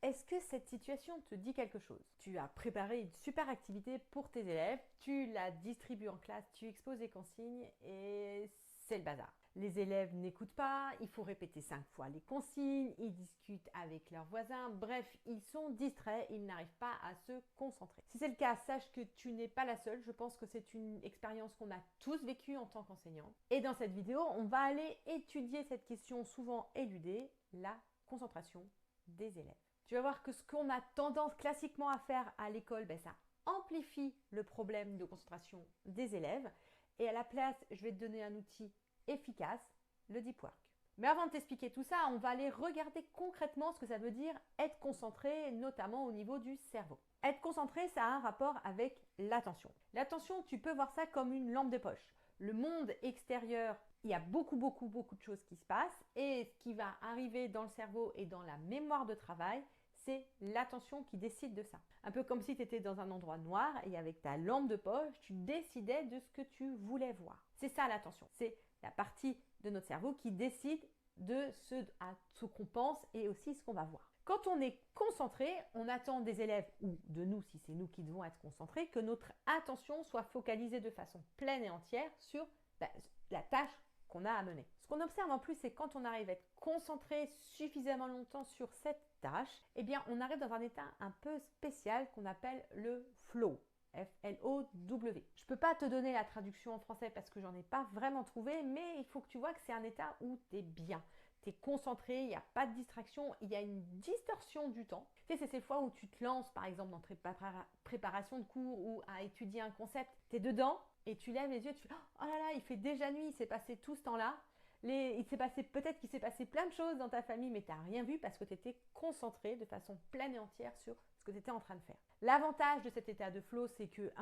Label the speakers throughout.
Speaker 1: est-ce que cette situation te dit quelque chose? Tu as préparé une super activité pour tes élèves, tu la distribues en classe, tu exposes les consignes et c'est le bazar. Les élèves n'écoutent pas, il faut répéter 5 fois les consignes, ils discutent avec leurs voisins, bref, ils sont distraits, ils n'arrivent pas à se concentrer. Si c'est le cas, sache que tu n'es pas la seule, je pense que c'est une expérience qu'on a tous vécue en tant qu'enseignant. Et dans cette vidéo, on va aller étudier cette question souvent éludée, la concentration des élèves. Tu vas voir que ce qu'on a tendance classiquement à faire à l'école, ça amplifie le problème de concentration des élèves. Et à la place, je vais te donner un outil efficace, le deep work. Mais avant de t'expliquer tout ça, on va aller regarder concrètement ce que ça veut dire être concentré, notamment au niveau du cerveau. Être concentré, ça a un rapport avec l'attention. L'attention, tu peux voir ça comme une lampe de poche. Le monde extérieur, il y a beaucoup de choses qui se passent et ce qui va arriver dans le cerveau et dans la mémoire de travail, c'est l'attention qui décide de ça. Un peu comme si tu étais dans un endroit noir et avec ta lampe de poche, tu décidais de ce que tu voulais voir. C'est ça l'attention. C'est la partie de notre cerveau qui décide de ce qu'on pense et aussi ce qu'on va voir. Quand on est concentré, on attend des élèves ou de nous, si c'est nous qui devons être concentrés, que notre attention soit focalisée de façon pleine et entière sur la tâche qu'on a à mener. Ce qu'on observe en plus, c'est quand on arrive à être concentré suffisamment longtemps sur cette tâche, eh bien, on arrive dans un état un peu spécial qu'on appelle le flow. F-L-O-W. Je ne peux pas te donner la traduction en français parce que j'en ai pas vraiment trouvé, mais il faut que tu vois que c'est un état où tu es bien. Tu es concentré, il n'y a pas de distraction, il y a une distorsion du temps. Tu sais, c'est ces fois où tu te lances, par exemple, dans tes préparations de cours ou à étudier un concept. Tu es dedans et tu lèves les yeux, tu fais « Oh là là, il fait déjà nuit, il s'est passé tout ce temps-là. » Peut-être qu'il s'est passé plein de choses dans ta famille, mais tu n'as rien vu parce que tu étais concentré de façon pleine et entière sur ce que tu étais en train de faire. L'avantage de cet état de flow, c'est que,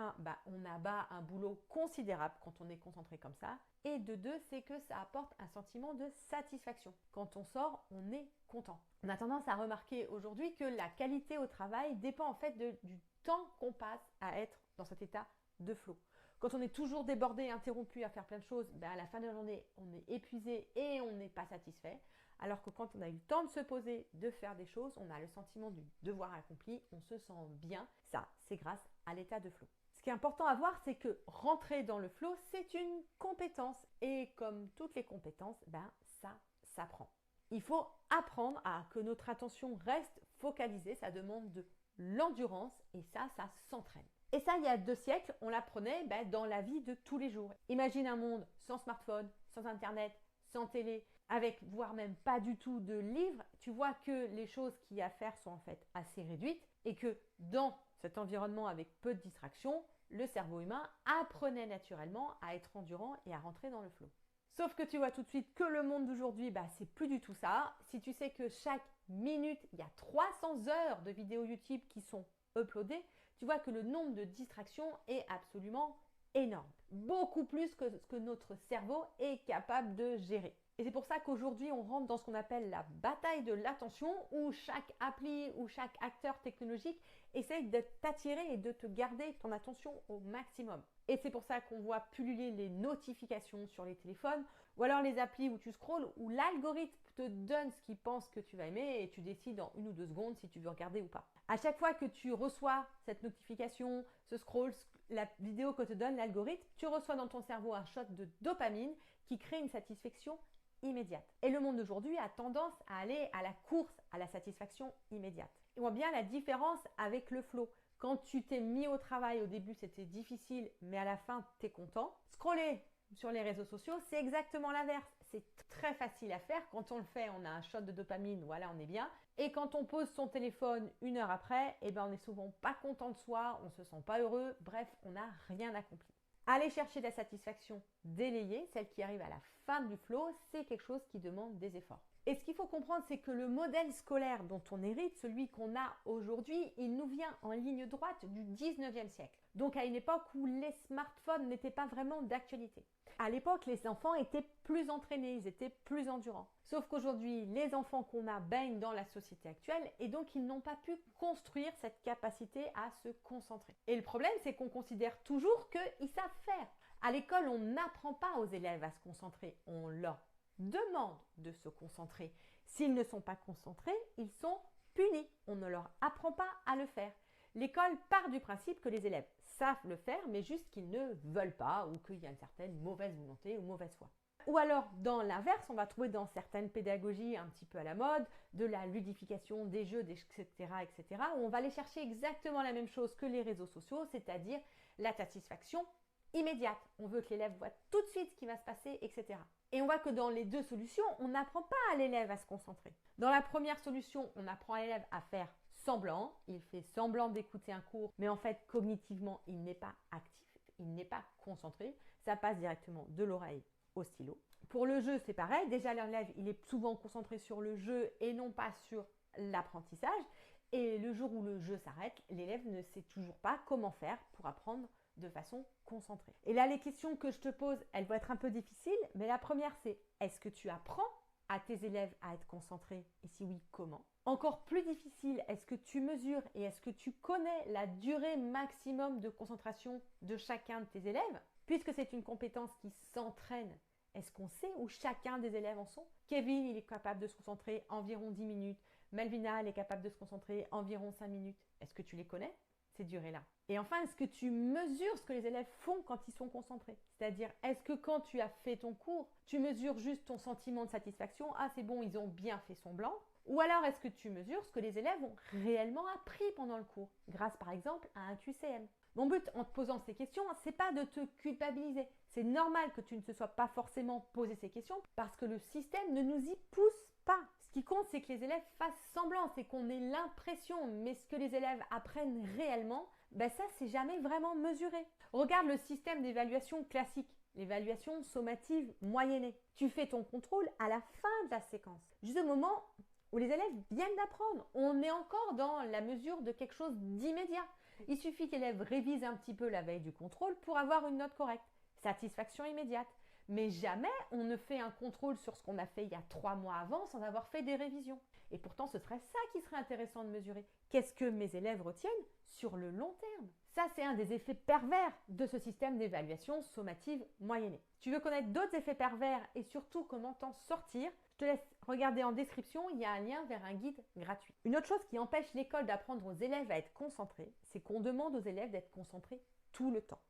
Speaker 1: on abat un boulot considérable quand on est concentré comme ça. Et de deux, c'est que ça apporte un sentiment de satisfaction. Quand on sort, on est content. On a tendance à remarquer aujourd'hui que la qualité au travail dépend en fait du temps qu'on passe à être dans cet état de flow. Quand on est toujours débordé, interrompu à faire plein de choses, à la fin de la journée, on est épuisé et on n'est pas satisfait. Alors que quand on a eu le temps de se poser, de faire des choses, on a le sentiment du devoir accompli, on se sent bien. Ça, c'est grâce à l'état de flow. Ce qui est important à voir, c'est que rentrer dans le flow, c'est une compétence. Et comme toutes les compétences, ça s'apprend. Il faut apprendre à que notre attention reste focalisée. Ça demande de l'endurance et ça s'entraîne. Et ça, il y a 2 siècles, on l'apprenait dans la vie de tous les jours. Imagine un monde sans smartphone, sans internet, sans télé, avec voire même pas du tout de livres. Tu vois que les choses qu'il y a à faire sont en fait assez réduites et que dans cet environnement avec peu de distractions, le cerveau humain apprenait naturellement à être endurant et à rentrer dans le flow. Sauf que tu vois tout de suite que le monde d'aujourd'hui, c'est plus du tout ça. Si tu sais que chaque minute, il y a 300 heures de vidéos YouTube qui sont uploadées, tu vois que le nombre de distractions est absolument énorme. Beaucoup plus que ce que notre cerveau est capable de gérer. Et c'est pour ça qu'aujourd'hui, on rentre dans ce qu'on appelle la bataille de l'attention, où chaque appli ou chaque acteur technologique essaye de t'attirer et de te garder ton attention au maximum. Et c'est pour ça qu'on voit pulluler les notifications sur les téléphones, ou alors les applis où tu scrolles, où l'algorithme te donne ce qu'il pense que tu vas aimer et tu décides en 1 ou 2 secondes si tu veux regarder ou pas. À chaque fois que tu reçois cette notification, ce scroll, la vidéo que te donne l'algorithme, tu reçois dans ton cerveau un shot de dopamine qui crée une satisfaction immédiate. Et le monde d'aujourd'hui a tendance à aller à la course à la satisfaction immédiate. Et on voit bien la différence avec le flow. Quand tu t'es mis au travail, au début c'était difficile, mais à la fin tu es content. Scroller sur les réseaux sociaux, c'est exactement l'inverse. C'est très facile à faire. Quand on le fait, on a un shot de dopamine, voilà, on est bien. Et quand on pose son téléphone 1 heure après, on n'est souvent pas content de soi, on se sent pas heureux, bref, on n'a rien accompli. Aller chercher de la satisfaction délayée, celle qui arrive à la fin du flow, c'est quelque chose qui demande des efforts. Et ce qu'il faut comprendre, c'est que le modèle scolaire dont on hérite, celui qu'on a aujourd'hui, il nous vient en ligne droite du 19e siècle. Donc à une époque où les smartphones n'étaient pas vraiment d'actualité. À l'époque, les enfants étaient plus entraînés, ils étaient plus endurants. Sauf qu'aujourd'hui, les enfants qu'on a baignent dans la société actuelle et donc ils n'ont pas pu construire cette capacité à se concentrer. Et le problème, c'est qu'on considère toujours qu'ils savent faire. À l'école, on n'apprend pas aux élèves à se concentrer, on leur demande de se concentrer. S'ils ne sont pas concentrés, ils sont puni. On ne leur apprend pas à le faire. L'école part du principe que les élèves savent le faire, mais juste qu'ils ne veulent pas ou qu'il y a une certaine mauvaise volonté ou mauvaise foi. Ou alors, dans l'inverse, on va trouver dans certaines pédagogies un petit peu à la mode, de la ludification des jeux, etc., etc., où on va aller chercher exactement la même chose que les réseaux sociaux, c'est-à-dire la satisfaction immédiate. On veut que l'élève voit tout de suite ce qui va se passer, etc. Et on voit que dans les deux solutions, on n'apprend pas à l'élève à se concentrer. Dans la première solution, on apprend à l'élève à faire semblant. Il fait semblant d'écouter un cours, mais en fait, cognitivement, il n'est pas actif, il n'est pas concentré. Ça passe directement de l'oreille au stylo. Pour le jeu, c'est pareil. Déjà, l'élève, il est souvent concentré sur le jeu et non pas sur l'apprentissage. Et le jour où le jeu s'arrête, l'élève ne sait toujours pas comment faire pour apprendre de façon concentrée. Et là, les questions que je te pose, elles vont être un peu difficiles, mais la première, c'est est-ce que tu apprends à tes élèves à être concentrés? Et si oui, comment? Encore plus difficile, est-ce que tu mesures et est-ce que tu connais la durée maximum de concentration de chacun de tes élèves? Puisque c'est une compétence qui s'entraîne, est-ce qu'on sait où chacun des élèves en sont? Kevin, il est capable de se concentrer environ 10 minutes. Melvina, elle est capable de se concentrer environ 5 minutes. Est-ce que tu les connais, ces durées-là? Et enfin, est-ce que tu mesures ce que les élèves font quand ils sont concentrés? C'est-à-dire, est-ce que quand tu as fait ton cours, tu mesures juste ton sentiment de satisfaction? Ah, c'est bon, ils ont bien fait semblant. Ou alors, est-ce que tu mesures ce que les élèves ont réellement appris pendant le cours, grâce par exemple à un QCM? Mon but en te posant ces questions, c'est pas de te culpabiliser. C'est normal que tu ne te sois pas forcément posé ces questions parce que le système ne nous y pousse pas. Ce qui compte, c'est que les élèves fassent semblant, c'est qu'on ait l'impression, mais ce que les élèves apprennent réellement, ça, c'est jamais vraiment mesuré. Regarde le système d'évaluation classique, l'évaluation sommative moyennée. Tu fais ton contrôle à la fin de la séquence, juste au moment où les élèves viennent d'apprendre. On est encore dans la mesure de quelque chose d'immédiat. Il suffit que l'élève révise un petit peu la veille du contrôle pour avoir une note correcte. Satisfaction immédiate. Mais jamais on ne fait un contrôle sur ce qu'on a fait il y a 3 mois avant sans avoir fait des révisions. Et pourtant, ce serait ça qui serait intéressant de mesurer. Qu'est-ce que mes élèves retiennent sur le long terme? Ça, c'est un des effets pervers de ce système d'évaluation sommative moyennée. Tu veux connaître d'autres effets pervers et surtout comment t'en sortir? Je te laisse regarder en description, il y a un lien vers un guide gratuit. Une autre chose qui empêche l'école d'apprendre aux élèves à être concentrés, c'est qu'on demande aux élèves d'être concentrés tout le temps.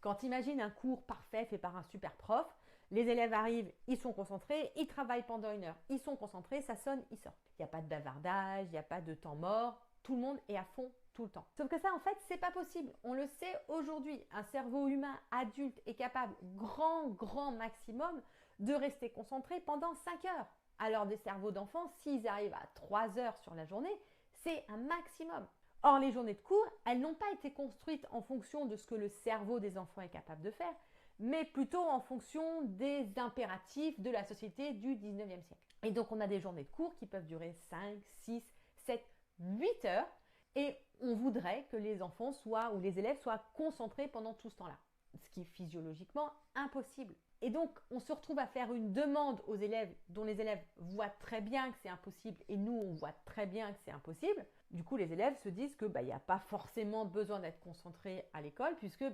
Speaker 1: Quand tu imagines un cours parfait fait par un super prof, les élèves arrivent, ils sont concentrés, ils travaillent pendant 1 heure, ils sont concentrés, ça sonne, ils sortent. Il n'y a pas de bavardage, il n'y a pas de temps mort, tout le monde est à fond tout le temps. Sauf que ça, en fait, c'est pas possible. On le sait aujourd'hui, un cerveau humain adulte est capable, grand maximum, de rester concentré pendant 5 heures. Alors des cerveaux d'enfants, s'ils arrivent à 3 heures sur la journée, c'est un maximum. Or, les journées de cours, elles n'ont pas été construites en fonction de ce que le cerveau des enfants est capable de faire, mais plutôt en fonction des impératifs de la société du 19e siècle. Et donc, on a des journées de cours qui peuvent durer 5, 6, 7, 8 heures, et on voudrait que les enfants ou les élèves soient concentrés pendant tout ce temps-là, ce qui est physiologiquement impossible. Et donc, on se retrouve à faire une demande aux élèves dont les élèves voient très bien que c'est impossible et nous, on voit très bien que c'est impossible. Du coup, les élèves se disent que il n'y a pas forcément besoin d'être concentré à l'école puisque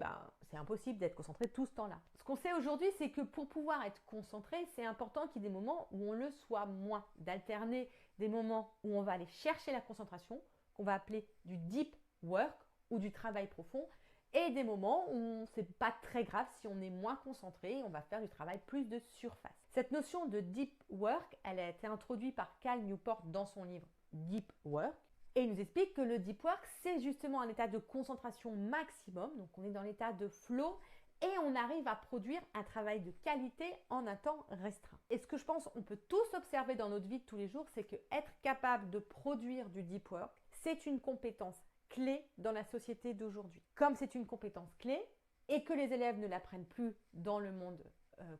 Speaker 1: c'est impossible d'être concentré tout ce temps-là. Ce qu'on sait aujourd'hui, c'est que pour pouvoir être concentré, c'est important qu'il y ait des moments où on le soit moins, d'alterner des moments où on va aller chercher la concentration, qu'on va appeler du deep work ou du travail profond, et des moments où c'est pas très grave si on est moins concentré, on va faire du travail plus de surface. Cette notion de deep work, elle a été introduite par Cal Newport dans son livre Deep Work, et il nous explique que le deep work, c'est justement un état de concentration maximum, donc on est dans l'état de flow, et on arrive à produire un travail de qualité en un temps restreint. Et ce que je pense on peut tous observer dans notre vie de tous les jours, c'est que être capable de produire du deep work, c'est une compétence clé dans la société d'aujourd'hui. Comme c'est une compétence clé et que les élèves ne l'apprennent plus dans le monde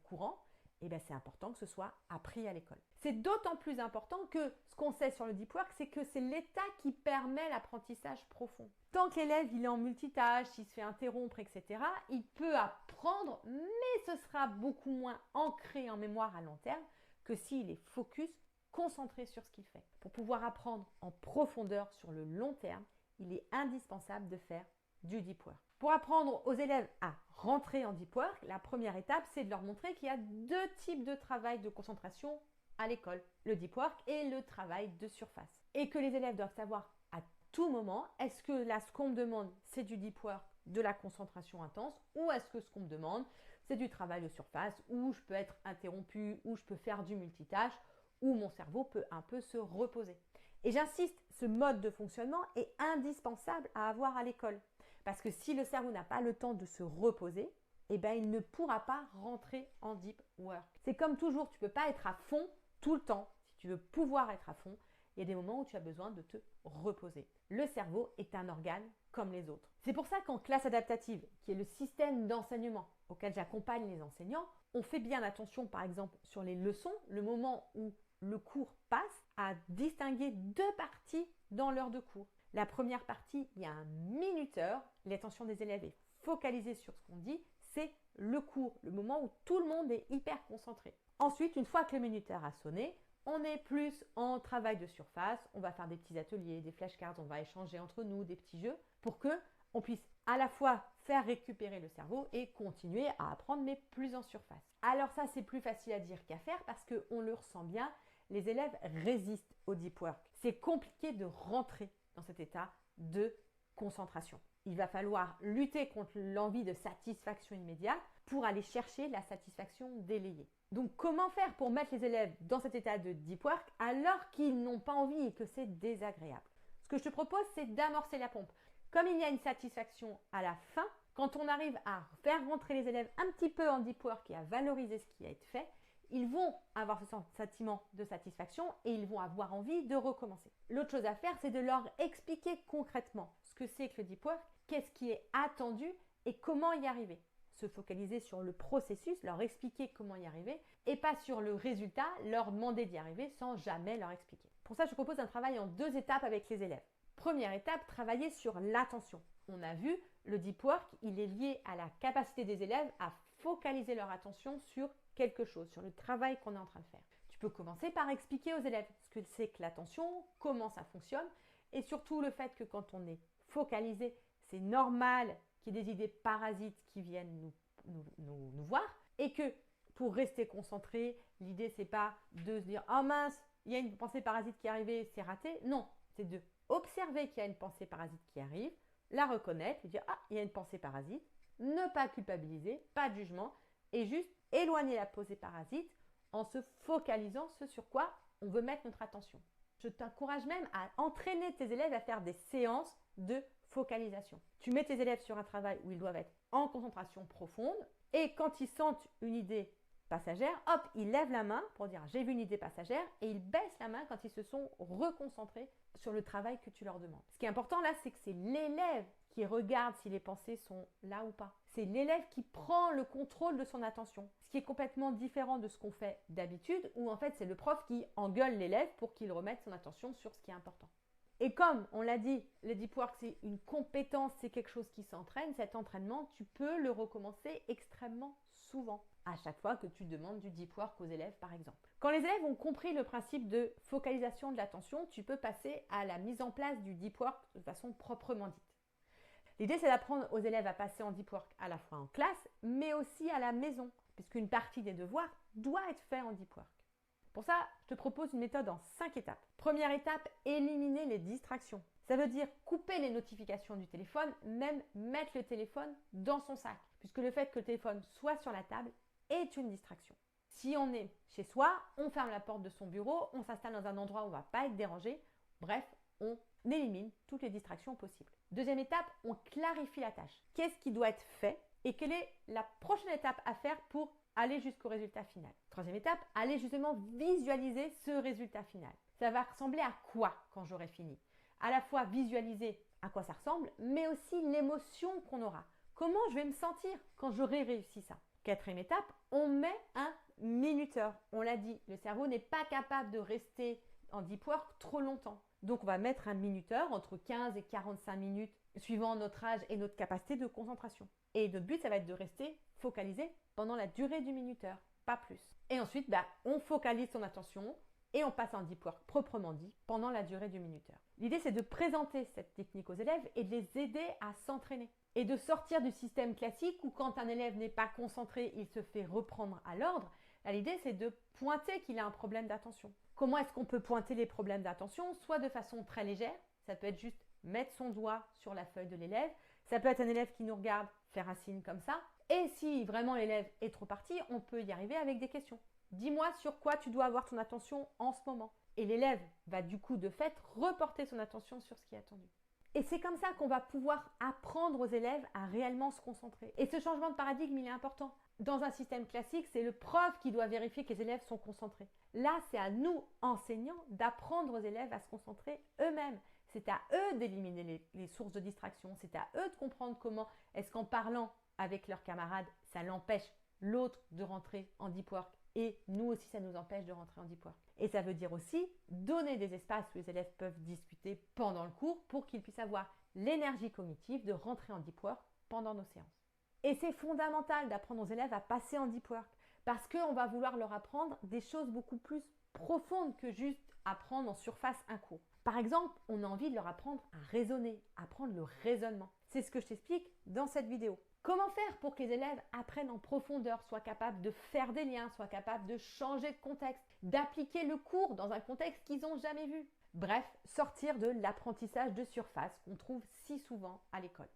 Speaker 1: courant, c'est important que ce soit appris à l'école. C'est d'autant plus important que ce qu'on sait sur le deep work, c'est que c'est l'état qui permet l'apprentissage profond. Tant que l'élève il est en multitâche, s'il se fait interrompre, etc., il peut apprendre, mais ce sera beaucoup moins ancré en mémoire à long terme que s'il est focus, concentré sur ce qu'il fait. Pour pouvoir apprendre en profondeur sur le long terme, il est indispensable de faire du deep work. Pour apprendre aux élèves à rentrer en deep work, la première étape, c'est de leur montrer qu'il y a 2 types de travail de concentration à l'école, le deep work et le travail de surface. et que les élèves doivent savoir à tout moment, est-ce que là, ce qu'on me demande, c'est du deep work, de la concentration intense, ou est-ce que ce qu'on me demande, c'est du travail de surface, où je peux être interrompu, où je peux faire du multitâche, où mon cerveau peut un peu se reposer. Et j'insiste, ce mode de fonctionnement est indispensable à avoir à l'école. Parce que si le cerveau n'a pas le temps de se reposer, eh ben, il ne pourra pas rentrer en deep work. C'est comme toujours, tu ne peux pas être à fond tout le temps. Si tu veux pouvoir être à fond, il y a des moments où tu as besoin de te reposer. Le cerveau est un organe comme les autres. C'est pour ça qu'en classe adaptative, qui est le système d'enseignement auquel j'accompagne les enseignants, on fait bien attention, par exemple, sur les leçons, le moment où le cours passe, à distinguer deux parties dans l'heure de cours. La première partie, il y a un minuteur, l'attention des élèves est focalisée sur ce qu'on dit, c'est le cours, le moment où tout le monde est hyper concentré. Ensuite, une fois que le minuteur a sonné, on est plus en travail de surface, on va faire des petits ateliers, des flashcards, on va échanger entre nous, des petits jeux, pour que on puisse à la fois faire récupérer le cerveau et continuer à apprendre, mais plus en surface. Alors ça, c'est plus facile à dire qu'à faire parce qu'on le ressent bien, les élèves résistent au deep work. C'est compliqué de rentrer dans cet état de concentration. Il va falloir lutter contre l'envie de satisfaction immédiate pour aller chercher la satisfaction délayée. Donc comment faire pour mettre les élèves dans cet état de deep work alors qu'ils n'ont pas envie et que c'est désagréable? Ce que je te propose, c'est d'amorcer la pompe. Comme il y a une satisfaction à la fin, quand on arrive à faire rentrer les élèves un petit peu en deep work et à valoriser ce qui a été fait, ils vont avoir ce sentiment de satisfaction et ils vont avoir envie de recommencer. L'autre chose à faire, c'est de leur expliquer concrètement ce que c'est que le deep work, qu'est-ce qui est attendu et comment y arriver. Se focaliser sur le processus, leur expliquer comment y arriver et pas sur le résultat, leur demander d'y arriver sans jamais leur expliquer. Pour ça, je propose un travail en 2 étapes avec les élèves. Première étape, travailler sur l'attention. On a vu, le deep work, il est lié à la capacité des élèves à focaliser leur attention sur quelque chose, sur le travail qu'on est en train de faire. Tu peux commencer par expliquer aux élèves ce que c'est que l'attention, comment ça fonctionne et surtout le fait que quand on est focalisé, c'est normal qu'il y ait des idées parasites qui viennent nous voir et que pour rester concentré, l'idée c'est pas de se dire « Oh mince, il y a une pensée parasite qui est arrivée, c'est raté ». Non, c'est de observer qu'il y a une pensée parasite qui arrive, la reconnaître, dire « Ah, il y a une pensée parasite », ne pas culpabiliser, pas de jugement et juste éloigner la pensée parasite en se focalisant ce sur quoi on veut mettre notre attention. Je t'encourage même à entraîner tes élèves à faire des séances de focalisation. Tu mets tes élèves sur un travail où ils doivent être en concentration profonde et quand ils sentent une idée passagère, hop, ils lèvent la main pour dire j'ai vu une idée passagère et ils baissent la main quand ils se sont reconcentrés sur le travail que tu leur demandes. Ce qui est important là, c'est que c'est l'élève qui regarde si les pensées sont là ou pas. C'est l'élève qui prend le contrôle de son attention. Ce qui est complètement différent de ce qu'on fait d'habitude où en fait c'est le prof qui engueule l'élève pour qu'il remette son attention sur ce qui est important. Et comme on l'a dit, le deep work c'est une compétence, c'est quelque chose qui s'entraîne. Cet entraînement, tu peux le recommencer extrêmement souvent. À chaque fois que tu demandes du deep work aux élèves par exemple. Quand les élèves ont compris le principe de focalisation de l'attention, tu peux passer à la mise en place du deep work de façon proprement dite. L'idée c'est d'apprendre aux élèves à passer en deep work à la fois en classe mais aussi à la maison puisqu'une partie des devoirs doit être faite en deep work. Pour ça, je te propose une méthode en 5 étapes. Première étape, éliminer les distractions. Ça veut dire couper les notifications du téléphone, même mettre le téléphone dans son sac puisque le fait que le téléphone soit sur la table est une distraction. Si on est chez soi, on ferme la porte de son bureau, on s'installe dans un endroit où on ne va pas être dérangé. Bref, on élimine toutes les distractions possibles. Deuxième étape, on clarifie la tâche. Qu'est-ce qui doit être fait et quelle est la prochaine étape à faire pour aller jusqu'au résultat final. Troisième étape, aller justement visualiser ce résultat final. Ça va ressembler à quoi quand j'aurai fini? À la fois visualiser à quoi ça ressemble, mais aussi l'émotion qu'on aura. Comment je vais me sentir quand j'aurai réussi ça? Quatrième étape, on met un minuteur. On l'a dit, le cerveau n'est pas capable de rester en deep work trop longtemps. Donc on va mettre un minuteur entre 15 et 45 minutes suivant notre âge et notre capacité de concentration. Et notre but, ça va être de rester focalisé pendant la durée du minuteur, pas plus. Et ensuite, on focalise son attention et on passe en deep work proprement dit pendant la durée du minuteur. L'idée, c'est de présenter cette technique aux élèves et de les aider à s'entraîner. Et de sortir du système classique où quand un élève n'est pas concentré, il se fait reprendre à l'ordre. L'idée, c'est de pointer qu'il a un problème d'attention. Comment est-ce qu'on peut pointer les problèmes d'attention? Soit de façon très légère, ça peut être juste mettre son doigt sur la feuille de l'élève, ça peut être un élève qui nous regarde, faire un signe comme ça, et si vraiment l'élève est trop parti, on peut y arriver avec des questions. Dis-moi sur quoi tu dois avoir ton attention en ce moment. Et l'élève va du coup de fait reporter son attention sur ce qui est attendu. Et c'est comme ça qu'on va pouvoir apprendre aux élèves à réellement se concentrer. Et ce changement de paradigme, il est important. Dans un système classique, c'est le prof qui doit vérifier que les élèves sont concentrés. Là, c'est à nous, enseignants, d'apprendre aux élèves à se concentrer eux-mêmes. C'est à eux d'éliminer les sources de distraction. C'est à eux de comprendre comment est-ce qu'en parlant avec leurs camarades, ça l'empêche l'autre de rentrer en deep work. Et nous aussi, ça nous empêche de rentrer en deep work. Et ça veut dire aussi donner des espaces où les élèves peuvent discuter pendant le cours pour qu'ils puissent avoir l'énergie cognitive de rentrer en deep work pendant nos séances. Et c'est fondamental d'apprendre aux élèves à passer en deep work parce qu'on va vouloir leur apprendre des choses beaucoup plus profondes que juste apprendre en surface un cours. Par exemple, on a envie de leur apprendre à raisonner, apprendre le raisonnement. C'est ce que je t'explique dans cette vidéo. Comment faire pour que les élèves apprennent en profondeur, soient capables de faire des liens, soient capables de changer de contexte, d'appliquer le cours dans un contexte qu'ils n'ont jamais vu. Bref, sortir de l'apprentissage de surface qu'on trouve si souvent à l'école.